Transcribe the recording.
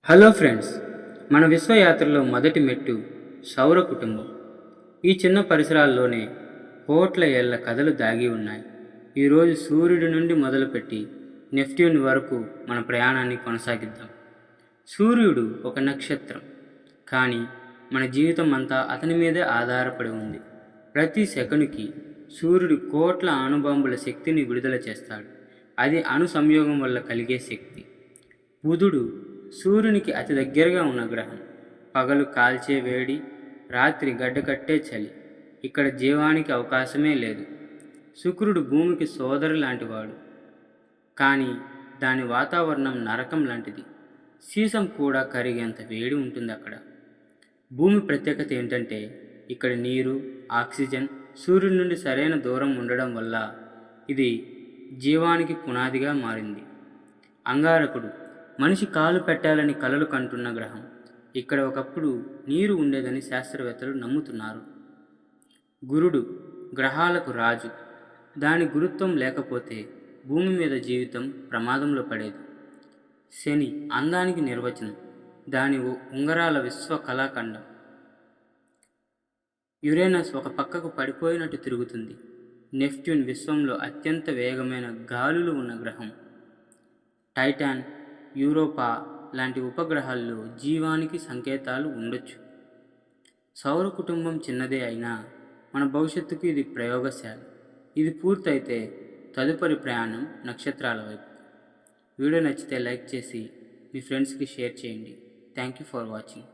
Hello friends, మన విశ్వయాత్రలో మొదటి మెట్టు సౌర కుటుంబం. ఈ చిన్న పరిసరాల్లోనే కోట్ల ఏళ్ల కథలు దాగి ఉన్నాయి. ఈరోజు సూర్యుడి నుండి మొదలుపెట్టి నెప్ట్యూన్ వరకు మన ప్రయాణాన్ని కొనసాగిద్దాం. సూర్యుడు ఒక నక్షత్రం, కానీ మన జీవితం అంతా అతని మీదే ఆధారపడి ఉంది. ప్రతి సెకనుకి సూర్యుడు కోట్ల అణుబాంబుల శక్తిని విడుదల చేస్తాడు. అది అణు సంయోగం వల్ల కలిగే శక్తి. బుధుడు సూర్యునికి అతి దగ్గరగా ఉన్న గ్రహం. పగలు కాల్చే వేడి, రాత్రి గడ్డకట్టే చలి. ఇక్కడ జీవానికి అవకాశమే లేదు. శుక్రుడు భూమికి సోదరు లాంటివాడు, కానీ దాని వాతావరణం నరకం లాంటిది. సీసం కూడా కరిగేంత వేడి ఉంటుంది అక్కడ. భూమి ప్రత్యేకత ఏంటంటే ఇక్కడ నీరు, ఆక్సిజన్ సూర్యుడి నుండి సరైన దూరం ఉండడం వల్ల ఇది జీవానికి పునాదిగా మారింది. అంగారకుడు మనిషి కాలు పెట్టాలని కలలు కంటున్న గ్రహం. ఇక్కడ ఒకప్పుడు నీరు ఉండేదని శాస్త్రవేత్తలు నమ్ముతున్నారు. గురుడు గ్రహాలకు రాజు. దాని గురుత్వం లేకపోతే భూమి మీద జీవితం ప్రమాదంలో పడేది. శని అందానికి నిర్వచనం. దాని ఉంగరాల విశ్వ కళాఖండం. యురేనస్ ఒక పక్కకు పడిపోయినట్టు తిరుగుతుంది. నెప్ట్యూన్ విశ్వంలో అత్యంత వేగమైన గాలులు ఉన్న గ్రహం. టైటాన్, యూరోపా లాంటి ఉపగ్రహాల్లో జీవానికి సంకేతాలు ఉండొచ్చు. సౌర కుటుంబం చిన్నదే అయినా మన భవిష్యత్తుకు ఇది ప్రయోగశాల. ఇది పూర్తయితే తదుపరి ప్రయాణం నక్షత్రాల వైపు. వీడియో నచ్చితే లైక్ చేసి మీ ఫ్రెండ్స్కి షేర్ చేయండి. Thank you for watching.